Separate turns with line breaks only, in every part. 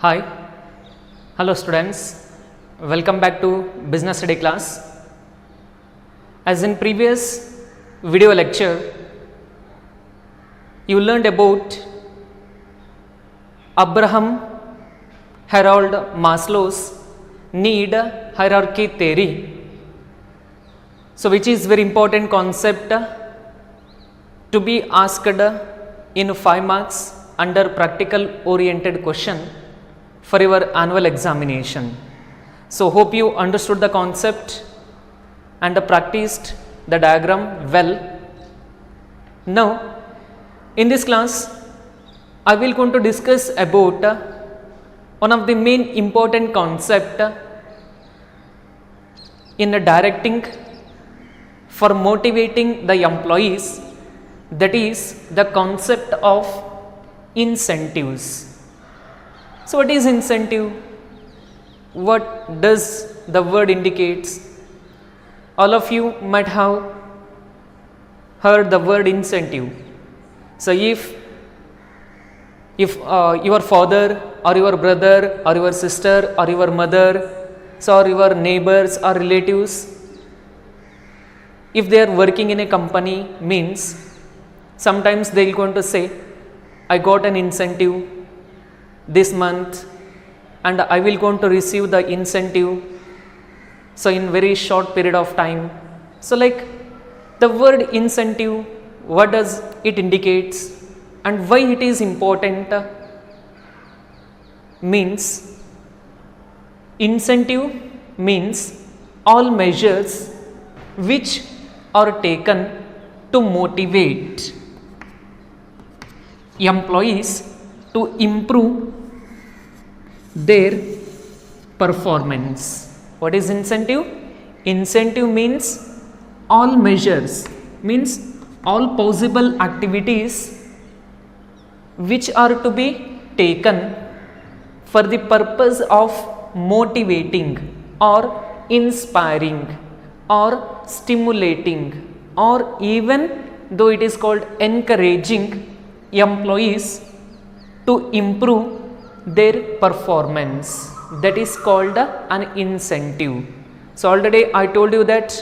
Hi, hello students, welcome back to business study class. As in previous video lecture, you learned about Abraham Harold Maslow's need hierarchy theory. So which is very important concept to be asked in 5 marks under practical oriented question for your annual examination. So hope you understood the concept and practiced the diagram well. Now in this class I will going to discuss about one of the main important concept in directing for motivating the employees, that is the concept of incentives. So what is incentive? What does the word indicates? All of you might have heard the word incentive. So if your father or your brother or your sister or your mother, so or your neighbors or relatives, if they are working in a company, means sometimes they will going to say, I got an incentive this month and I will going to receive the incentive, so in very short period of time. So like the word incentive, what does it indicates and why it is important? Means incentive means all measures which are taken to motivate employees to improve their performance. What is incentive? Incentive means all measures, means all possible activities which are to be taken for the purpose of motivating or inspiring or stimulating, or even though it is called encouraging employees to improve their performance. That is called an incentive. So already I told you that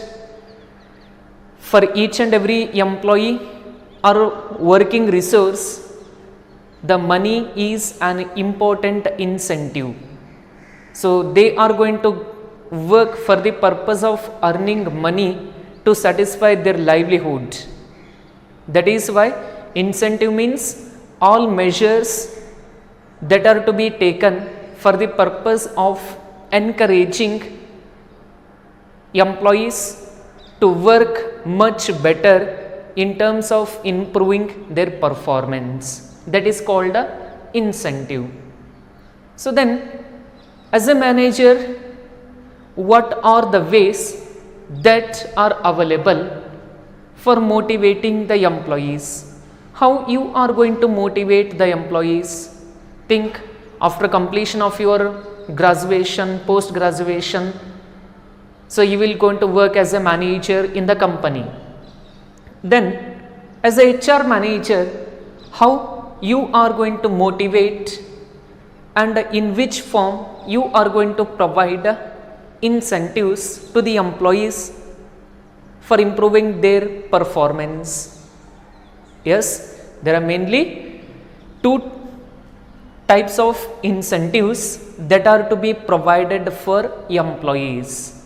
for each and every employee or working resource, the money is an important incentive. So they are going to work for the purpose of earning money to satisfy their livelihood. That is why incentive means all measures that are to be taken for the purpose of encouraging employees to work much better in terms of improving their performance. That is called a incentive. So then, as a manager, what are the ways that are available for motivating the employees? How you are going to motivate the employees? Think, after completion of your graduation, post graduation, so you will going to work as a manager in the company. Then as a HR manager, how you are going to motivate and in which form you are going to provide incentives to the employees for improving their performance? Yes, there are mainly two types of incentives that are to be provided for employees.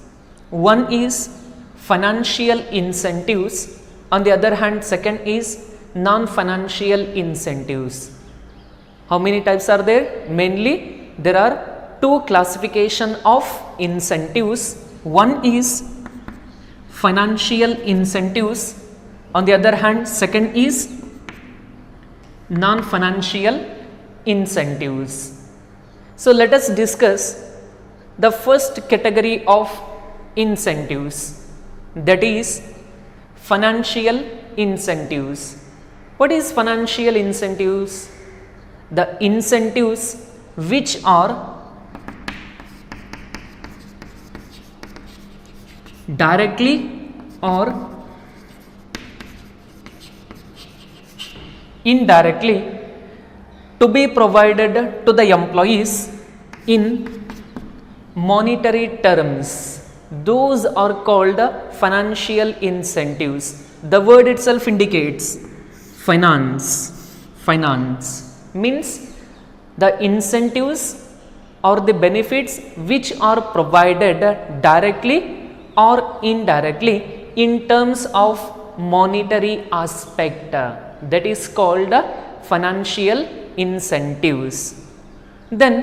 One is financial incentives, on the other hand second is non-financial incentives. How many types are there? Mainly there are two classification of incentives. One is financial incentives, on the other hand second is non-financial incentives. So let us discuss the first category of incentives, that is financial incentives. What is financial incentives? The incentives which are directly or indirectly to be provided to the employees in monetary terms, those are called financial incentives. The word itself indicates finance. Finance means the incentives or the benefits which are provided directly or indirectly in terms of monetary aspect, that is called financial incentives. Then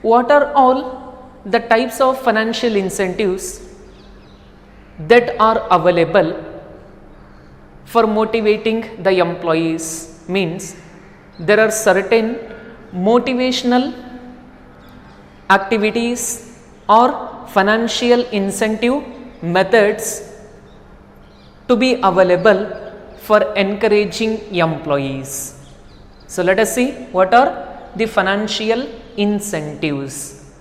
what are all the types of financial incentives that are available for motivating the employees? Means there are certain motivational activities or financial incentive methods to be available for encouraging employees. So let us see what are the financial incentives.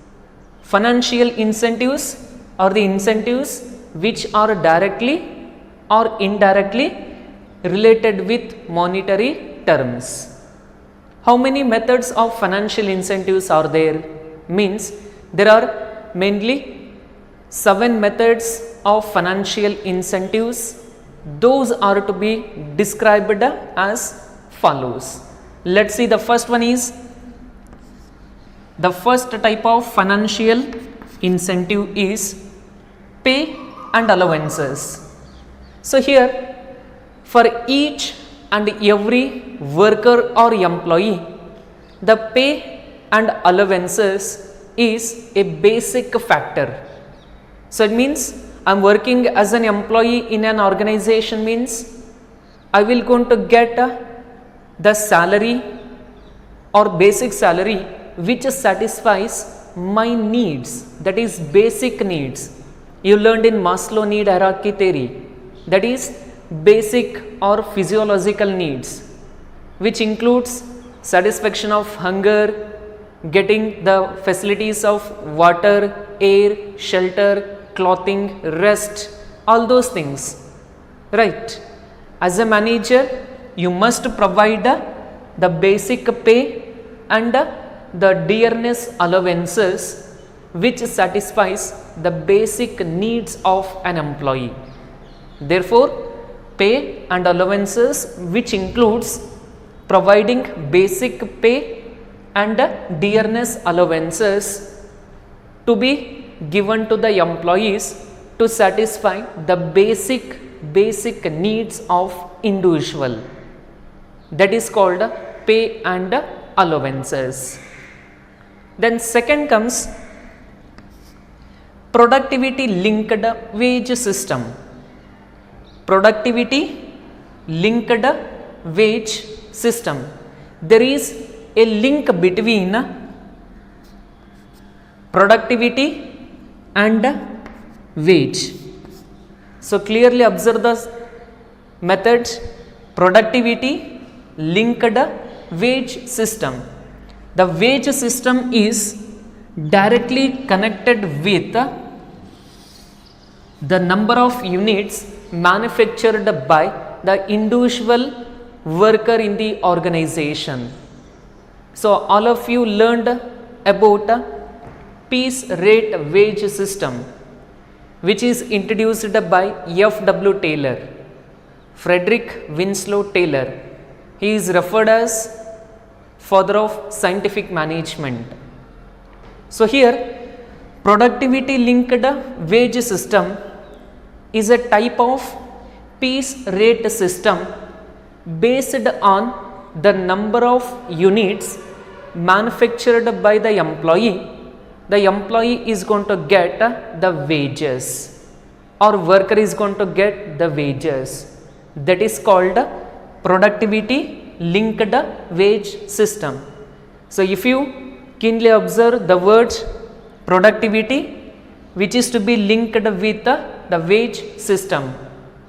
Financial incentives are the incentives which are directly or indirectly related with monetary terms. How many methods of financial incentives are there? Means there are mainly 7 methods of financial incentives. Those are to be described as follows. Let's see, the first one is, the first type of financial incentive is pay and allowances. So here, for each and every worker or employee, the pay and allowances is a basic factor. So it means I am working as an employee in an organization, means I will going to get the salary or basic salary which satisfies my needs, that is basic needs. You learned in Maslow need hierarchy theory, that is basic or physiological needs, which includes satisfaction of hunger, getting the facilities of water, air, shelter, clothing, rest, all those things, right? As a manager, you must provide the basic pay and the dearness allowances which satisfies the basic needs of an employee. Therefore, pay and allowances which includes providing basic pay and dearness allowances to be given to the employees to satisfy the basic needs of individual, that is called pay and allowances. Then second comes productivity linked wage system. Productivity linked wage system. There is a link between productivity and wage. So clearly observe the method: productivity linked wage system. The wage system is directly connected with the number of units manufactured by the individual worker in the organization. So all of you learned about piece rate wage system, which is introduced by F.W. Taylor, Frederick Winslow Taylor. He is referred as father of scientific management. So here, productivity linked wage system is a type of piece rate system based on the number of units manufactured by the employee. The employee is going to get the wages, or worker is going to get the wages. That is called productivity linked wage system. So if you keenly observe the word productivity, which is to be linked with the wage system,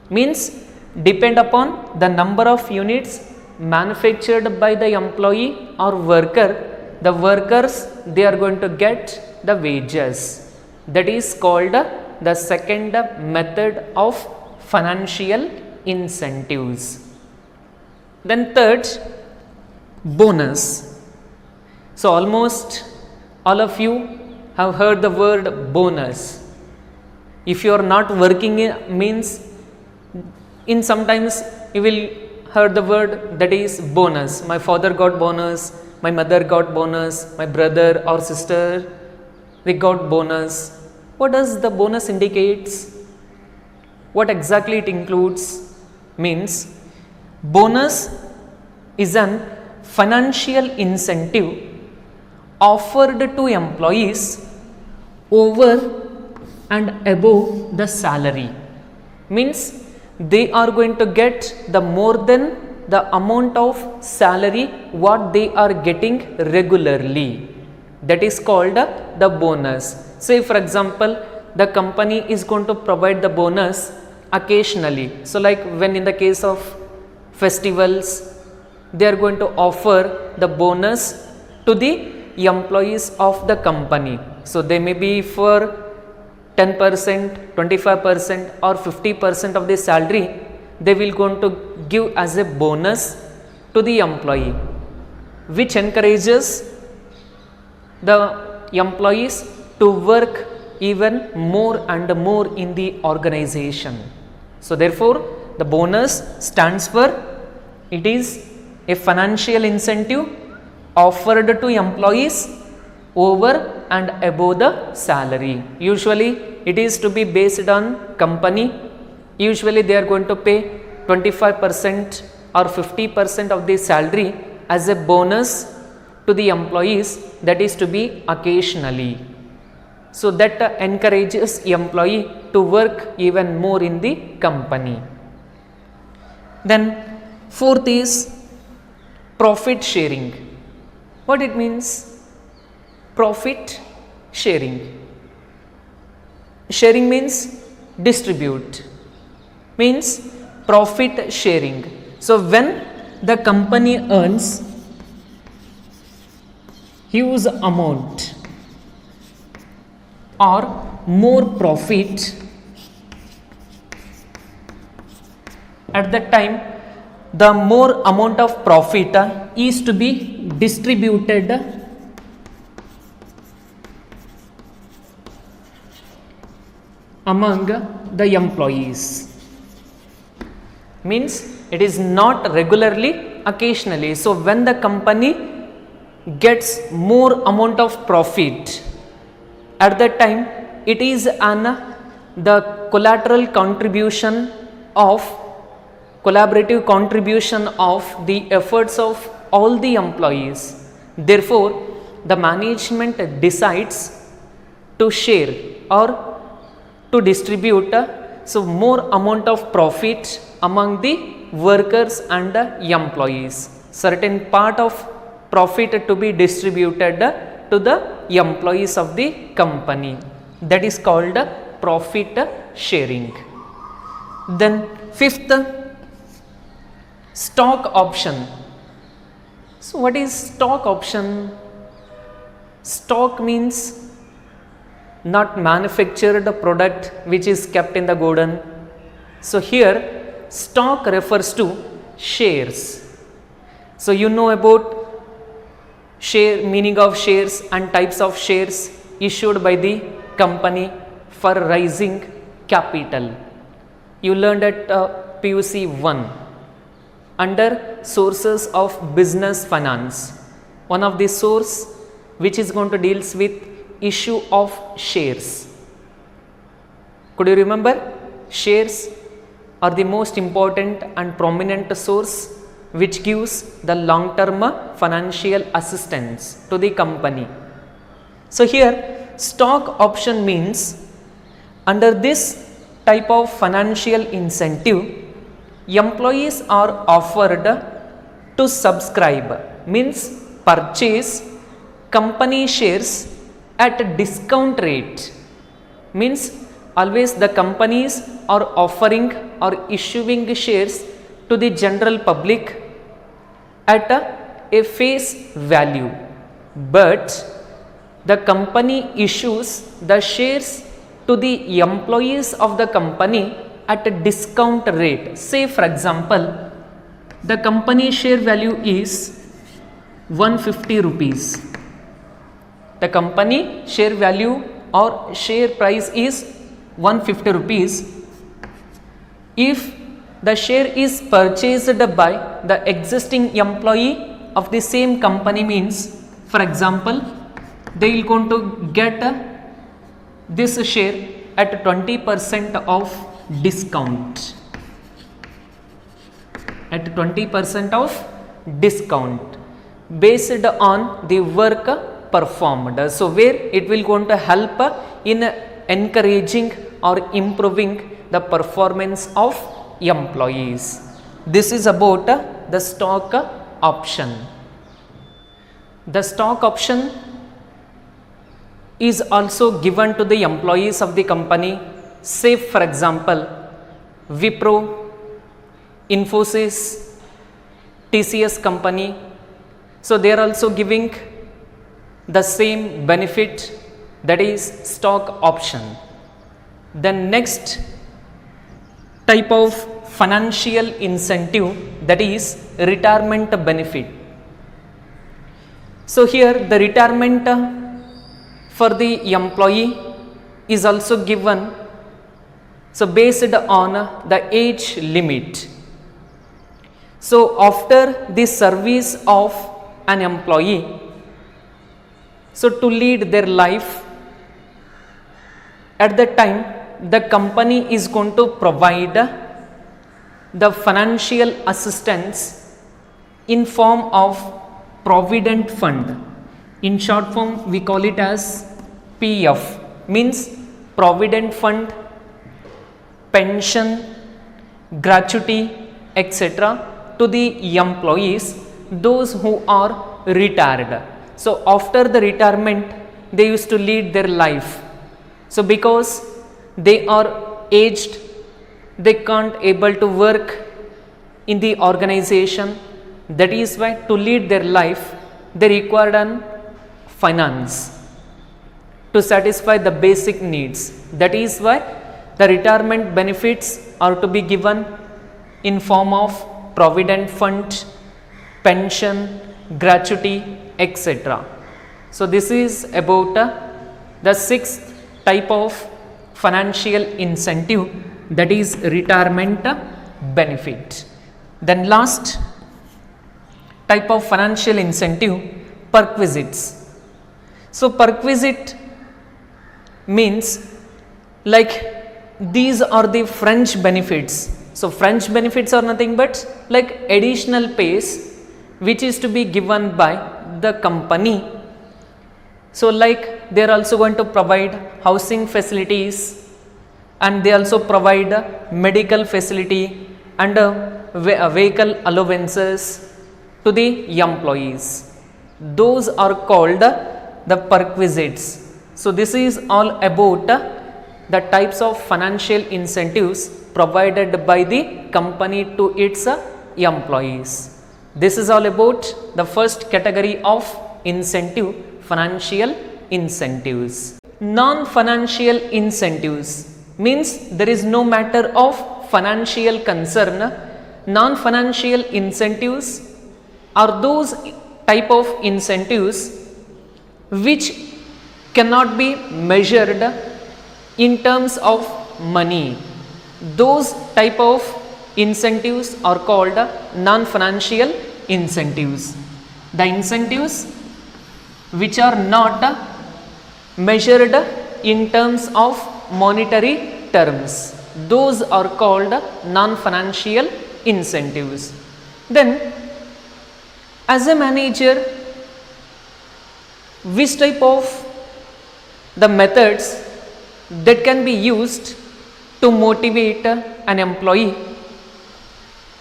means depend upon the number of units manufactured by the employee or worker, the workers, they are going to get the wages. That is called the second method of financial incentives. Then third, bonus. So almost All of you have heard the word bonus. If you are not working, means in sometimes you will heard the word that is bonus. My father got bonus, my mother got bonus, my brother or sister, we got bonus. What does the bonus indicates? What exactly it includes? Means bonus is an financial incentive offered to employees over and above the salary. Means they are going to get the more than the amount of salary what they are getting regularly. That is called the bonus. Say for example, the company is going to provide the bonus occasionally. So like when in the case of festivals, they are going to offer the bonus to the employees of the company. So they may be for 10%, 25% or 50% of the salary, they will going to give as a bonus to the employee, which encourages the employees to work even more and more in the organization. So therefore, the bonus stands for, it is a financial incentive offered to employees over and above the salary. Usually it is to be based on company. Usually they are going to pay 25% or 50% of the salary as a bonus to the employees, that is to be occasionally. So that encourages employee to work even more in the company. Then fourth is profit sharing. What it means? Profit sharing. Sharing means distribute, means profit sharing. So when the company earns huge amount or more profit, at that time the more amount of profit is to be distributed among the employees. Means it is not regularly, occasionally. So when the company gets more amount of profit, at that time it is the collaborative contribution of the efforts of all the employees. Therefore the management decides to share or to distribute so more amount of profit among the workers and employees. Certain part of profit to be distributed to the employees of the company. That is called profit sharing. Then fifth, stock option. So what is stock option? Stock means not manufactured product which is kept in the godown. So here stock refers to shares. So you know about share, meaning of shares and types of shares issued by the company for raising capital. You learned at PUC 1 under sources of business finance. One of the source which is going to deals with issue of shares. Could you remember? Shares are the most important and prominent source which gives the long term financial assistance to the company. So here stock option means under this type of financial incentive, employees are offered to subscribe, means purchase company shares at a discount rate. Means always the companies are offering or issuing shares to the general public at a face value, but the company issues the shares to the employees of the company at a discount rate. Say for example, the company share value is 150 rupees. the company share value or share price is 150 rupees. If the share is purchased by the existing employee of the same company, means for example they will going to get this share at 20% of discount, at 20% of discount based on the work performed. So where it will going to help in encouraging or improving the performance of employees. This is about the stock option. The stock option is also given to the employees of the company. Say for example Wipro, Infosys, TCS company. So they are also giving the same benefit, that is stock option. Then next type of financial incentive, that is retirement benefit. So here the retirement for the employee is also given, so based on the age limit. So after the service of an employee, so to lead their life, at that time the company is going to provide the financial assistance in form of provident fund. In short form we call it as PF, means provident fund, pension, gratuity, etc. to the employees, those who are retired. So after the retirement they used to lead their life. So because they are aged, they can't able to work in the organization, that is why to lead their life they required an finance to satisfy the basic needs. That is why the retirement benefits are to be given in form of provident fund, pension, gratuity, etc. So this is about the sixth type of financial incentive, that is retirement benefit. Then last type of financial incentive, perquisites. So perquisite means like these are the French benefits. So French benefits are nothing but like additional pays which is to be given by the company. So like they are also going to provide housing facilities, and they also provide medical facility and vehicle allowances to the employees. Those are called the perquisites. So this is all about the types of financial incentives provided by the company to its employees. This is all about the first category of incentive, financial incentives. Non-financial incentives means there is no matter of financial concern. Non-financial incentives are those type of incentives which cannot be measured in terms of money. Those type of incentives are called non-financial incentives. The incentives which are not measured in terms of monetary terms, those are called non-financial incentives. Then as a manager, which type of the methods that can be used to motivate an employee?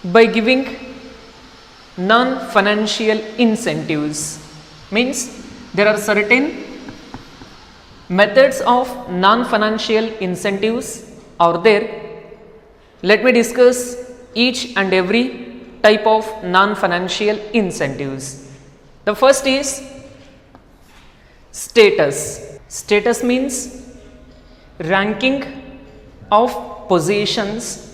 By giving non-financial incentives, means there are certain methods of non-financial incentives are there. Let me discuss each and every type of non-financial incentives. The first is status. Status means ranking of positions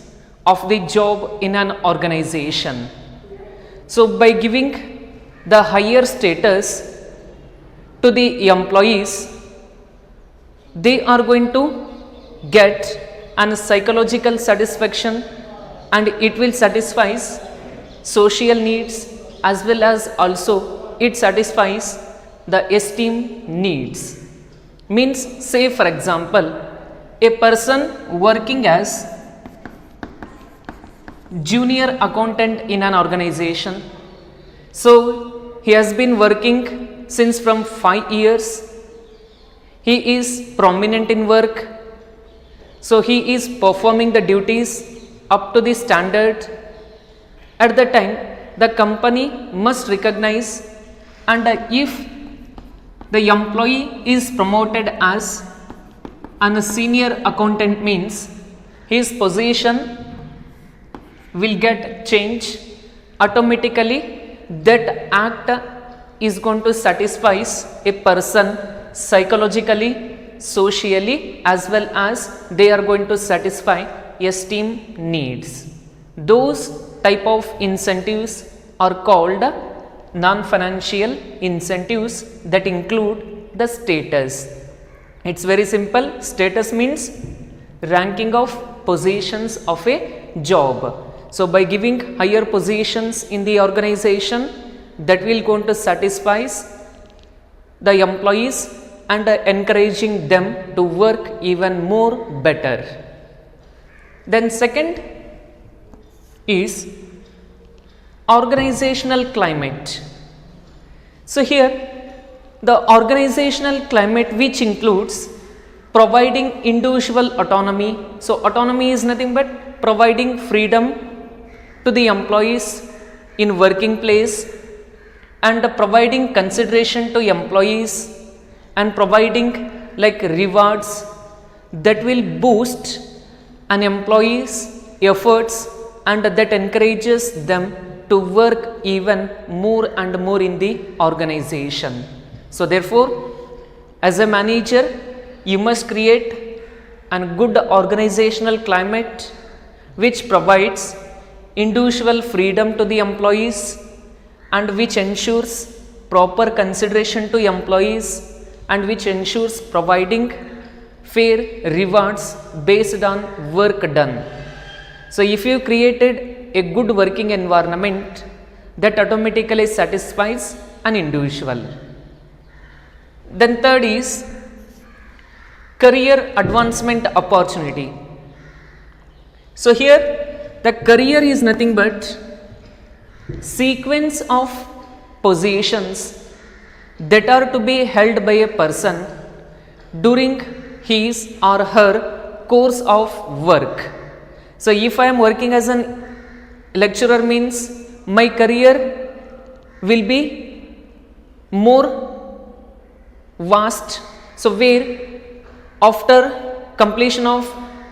of the job in an organization. So by giving the higher status to the employees, they are going to get an psychological satisfaction, and it will satisfy social needs as well as also it satisfies the esteem needs. Means, say for example, a person working as junior accountant in an organization. So he has been working since from 5 years. He is prominent in work. So he is performing the duties up to the standard. At the time, the company must recognize, and if the employee is promoted as a senior accountant, means his position will get changed automatically. That act is going to satisfy a person psychologically, socially, as well as they are going to satisfy esteem needs. Those type of incentives are called non-financial incentives that include the status. It's very simple. Status means ranking of positions of a job. So by giving higher positions in the organization, that will going to satisfy the employees and encouraging them to work even more better. Then second is organizational climate. So here the organizational climate, which includes providing individual autonomy. So autonomy is nothing but providing freedom to the employees in working place, and providing consideration to employees, and providing like rewards that will boost an employee's efforts, and that encourages them to work even more and more in the organization. So therefore, as a manager, you must create a good organizational climate which provides individual freedom to the employees, and which ensures proper consideration to employees, and which ensures providing fair rewards based on work done. So if you created a good working environment, that automatically satisfies an individual. Then third is career advancement opportunity. So here the career is nothing but sequence of positions that are to be held by a person during his or her course of work. So if I am working as an lecturer, means my career will be more vast. So where after completion of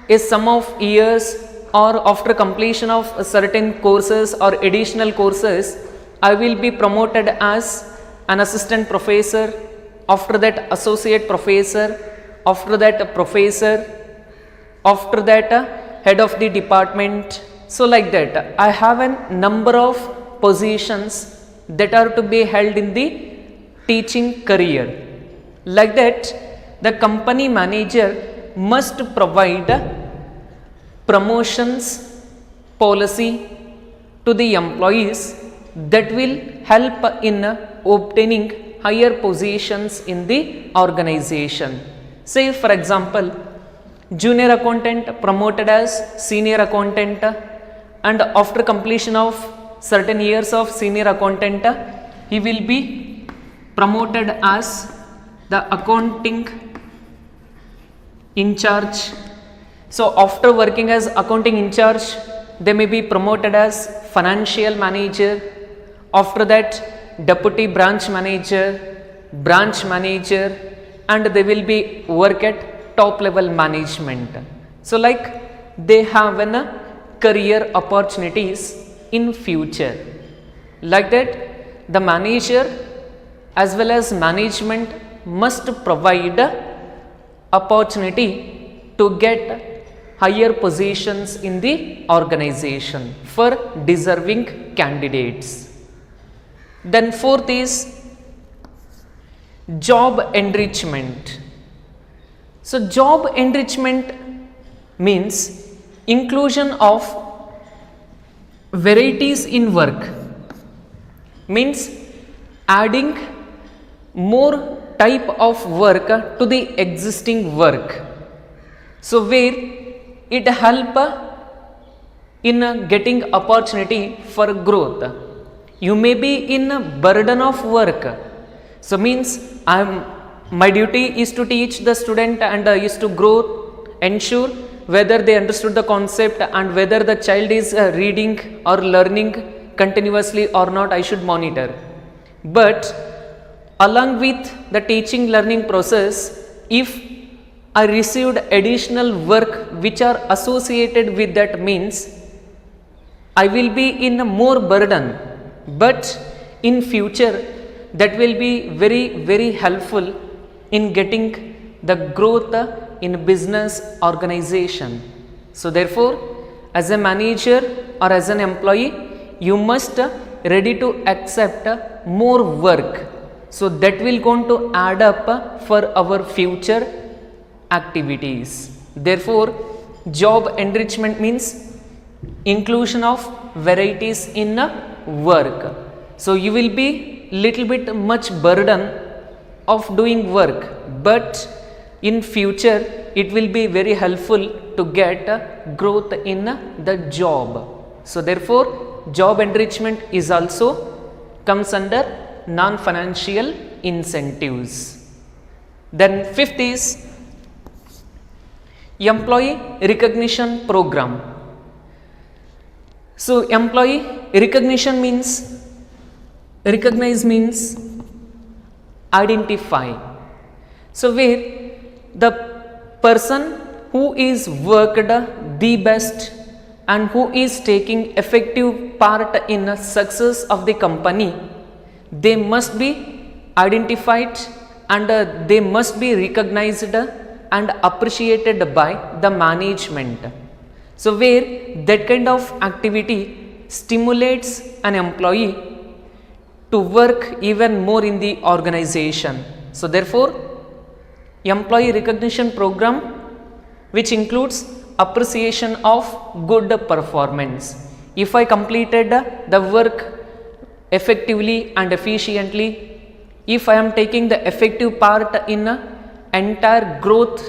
a sum of years, or after completion of certain courses or additional courses, I will be promoted as an assistant professor, after that associate professor, after that professor, after that head of the department. So like that, I have a number of positions that are to be held in the teaching career. Like that, the company manager must provide promotions policy to the employees that will help in obtaining higher positions in the organization. Say for example, junior accountant promoted as senior accountant, and after completion of certain years of senior accountant, he will be promoted as the accounting in charge. So after working as accounting in charge, they may be promoted as financial manager, after that deputy branch manager, and they will be work at top level management. So like they have an career opportunities in future. Like that, the manager as well as management must provide opportunity to get higher positions in the organization for deserving candidates. Then fourth is Job enrichment. So job enrichment means inclusion of varieties in work, means adding more type of work to the existing work. So where it help in getting opportunity for growth. You may be in a burden of work. So means my duty is to teach the student and is to grow, ensure whether they understood the concept and whether the child is reading or learning continuously or not, I should monitor. But along with the teaching learning process, if I received additional work which are associated with that, means I will be in a more burden, but in future that will be very helpful in getting the growth in business organization. So therefore, as a manager or as an employee, you must ready to accept more work. So that will going to add up for our future activities. Therefore, job enrichment means inclusion of varieties in work. So you will be little bit much burden of doing work, but in future it will be very helpful to get growth in the job. So therefore, job enrichment is also comes under non-financial incentives. Then fifth is employee recognition program. So employee recognition means, recognize means identify. So where the person who is worked the best and who is taking effective part in the success of the company, they must be identified and they must be recognized and appreciated by the management. So where that kind of activity stimulates an employee to work even more in the organization. So therefore, employee recognition program, which includes appreciation of good performance. If I completed the work effectively and efficiently, if I am taking the effective part in entire growth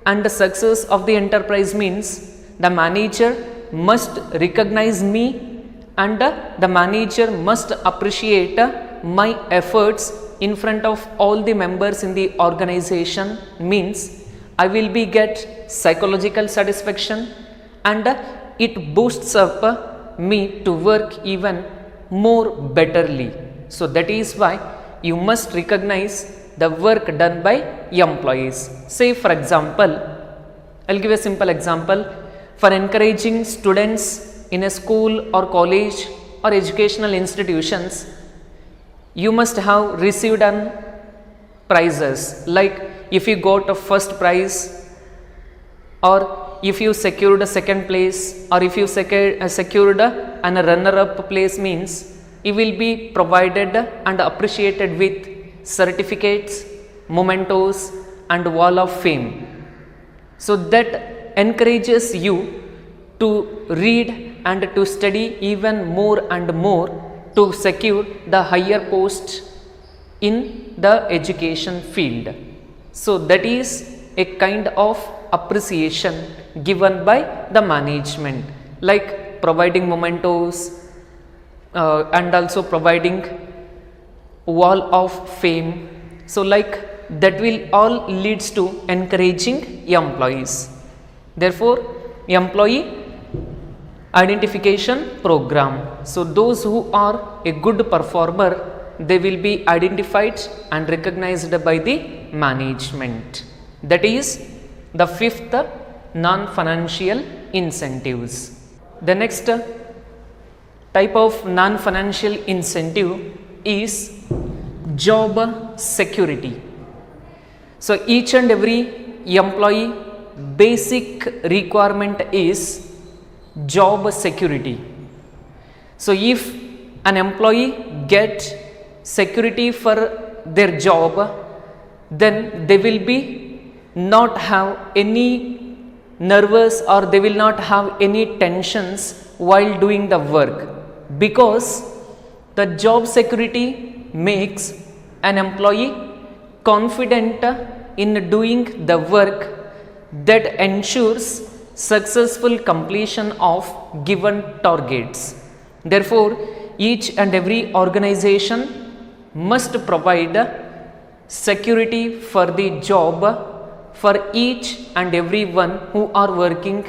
and success of the enterprise, means the manager must recognize me and the manager must appreciate my efforts in front of all the members in the organization, means I will be get psychological satisfaction and it boosts up me to work even more betterly. So that is why you must recognize the work done by employees. Say for example, I'll give a simple example. For encouraging students in a school or college or educational institutions, you must have received an prizes, like if you got a first prize, or if you secured a second place, or if you secured a runner up place, means you will be provided and appreciated with certificates, mementos and wall of fame. So that encourages you to read and to study even more and more to secure the higher post in the education field. So that is a kind of appreciation given by the management, like providing mementos and also providing wall of fame. So like that will all leads to encouraging employees. Therefore, employee identification program. So those who are a good performer, they will be identified and recognized by the management. That is the fifth non-financial incentives. The next type of non-financial incentive is job security. So each and every employee basic requirement is job security. So if an employee get security for their job, then they will be not have any nervous or they will not have any tensions while doing the work, because the job security makes an employee confident in doing the work that ensures successful completion of given targets. Therefore, each and every organization must provide security for the job for each and every one who are working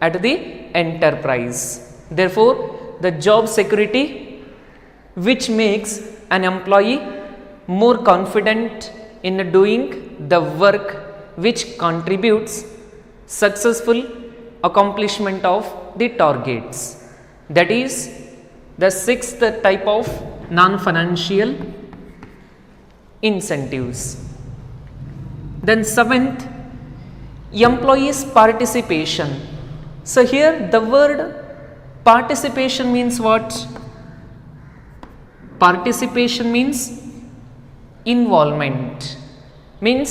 at the enterprise. Therefore, the job security which makes an employee more confident in doing the work which contributes successful accomplishment of the targets. That is the sixth type of non-financial incentives. Then seventh, employees participation. So here the word participation means what? Participation means involvement. Means,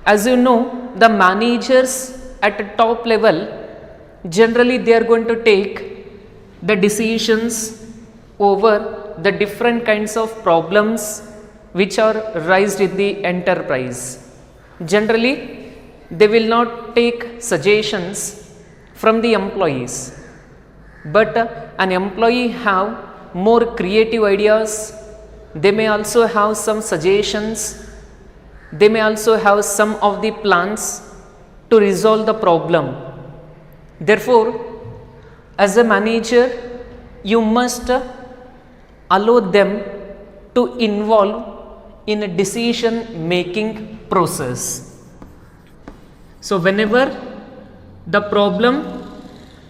as you know, the managers at the top level, generally they are going to take the decisions over the different kinds of problems which are raised in the enterprise. Generally, they will not take suggestions from the employees, but an employee have more creative ideas. They may also have some suggestions. They may also have some of the plans to resolve the problem. Therefore, as a manager, you must allow them to involve in a decision making process. So, whenever the problem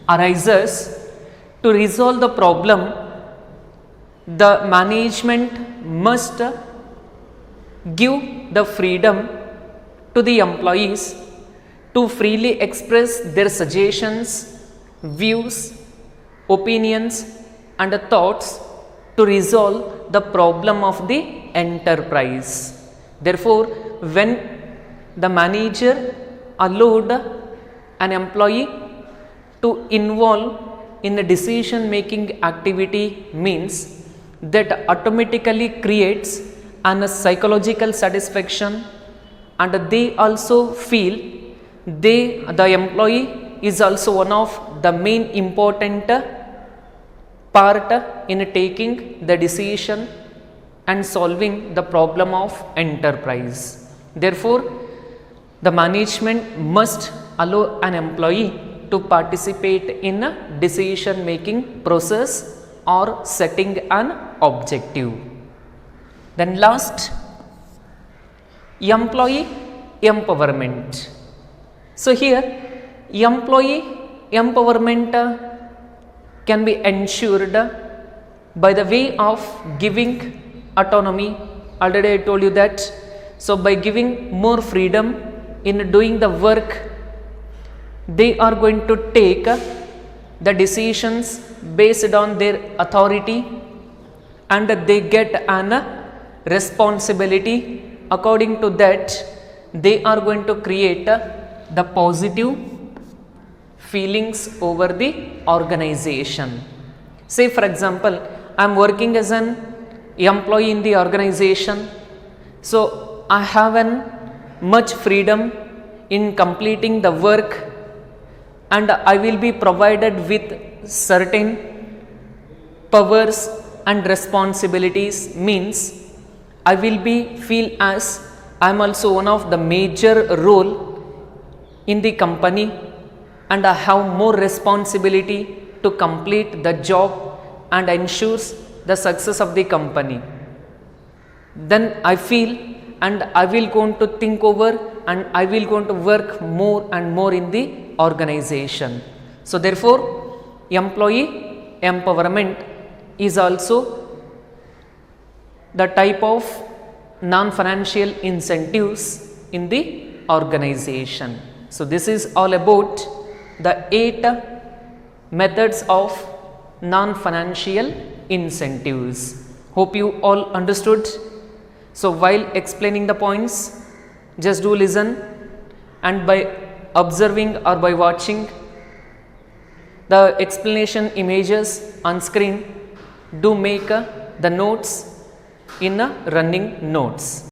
arises, to resolve the problem, the management must give the freedom to the employees to freely express their suggestions, views, opinions and thoughts to resolve the problem of the enterprise. Therefore, when the manager allowed an employee to involve in a decision making activity, means that automatically creates an psychological satisfaction, and they also feel the employee is also one of the main important part in taking the decision and solving the problem of enterprise. Therefore, the management must allow an employee to participate in a decision making process or setting an objective. Then last, employee empowerment. So here employee empowerment can be ensured by the way of giving autonomy. Already I told you that. So by giving more freedom in doing the work, they are going to take the decisions based on their authority, and they get an responsibility. According to that, they are going to create the positive feelings over the organization. Say for example, I am working as an employee in the organization, so I have an much freedom in completing the work, and I will be provided with certain powers and responsibilities. Means I will be feel as I am also one of the major role in the company, and I have more responsibility to complete the job and ensures the success of the company. Then I feel, and I will going to think over, and I will going to work more and more in the organization. So therefore, employee empowerment is also the type of non-financial incentives in the organization. So this is all about the 8 methods of non-financial incentives. Hope you all understood. So while explaining the points, just do listen, and by observing or by watching the explanation images on screen, do make the notes in running notes.